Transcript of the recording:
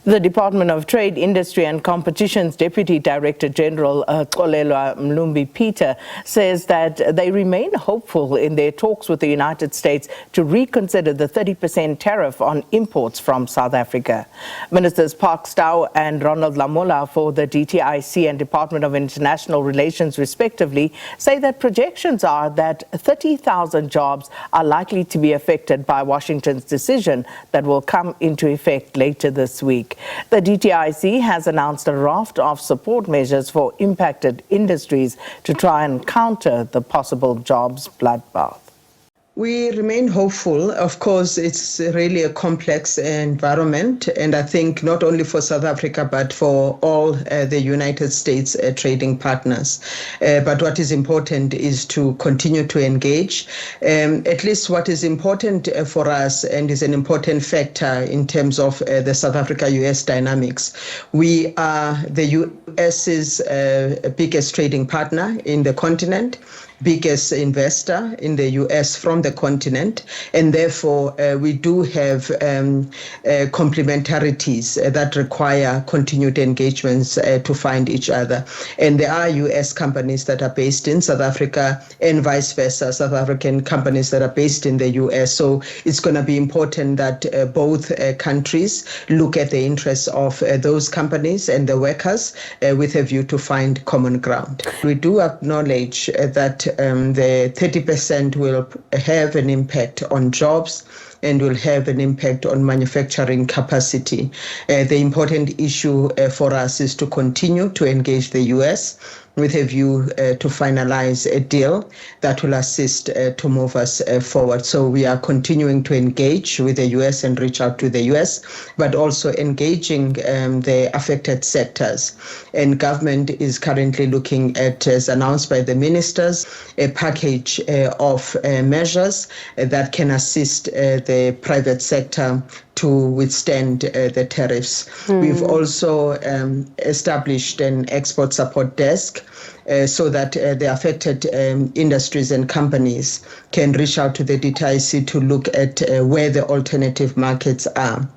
The Department of Trade, Industry and Competition's Deputy Director General Xolelwa Mlumbi-Peter says that they remain hopeful in their talks with the United States to reconsider the 30% tariff on imports from South Africa. Ministers Park Stow and Ronald Lamola for the DTIC and Department of International Relations respectively say that projections are that 30,000 jobs are likely to be affected by Washington's decision that will come into effect later this week. The DTIC has announced a raft of support measures for impacted industries to try and counter the possible jobs bloodbath. We remain hopeful. Of course, it's really a complex environment, and I think not only for South Africa, but for all the United States trading partners. But what is important is to continue to engage. At least what is important for us and is an important factor in terms of the South Africa-US dynamics. We are the US's biggest trading partner in the continent, biggest investor in the US from the continent, and therefore we do have complementarities that require continued engagements to find each other. And there are US companies that are based in South Africa and vice versa, South African companies that are based in the US. So it's going to be important that both countries look at the interests of those companies and the workers with a view to find common ground. We do acknowledge that the 30% will have an impact on jobs and will have an impact on manufacturing capacity. The important issue for us is to continue to engage the US with a view to finalize a deal that will assist to move us forward. So we are continuing to engage with the US and reach out to the US, but also engaging the affected sectors. And government is currently looking at, as announced by the ministers, a package of measures that can assist the private sector to withstand the tariffs. We've also established an export support desk so that the affected industries and companies can reach out to the DTIC to look at where the alternative markets are.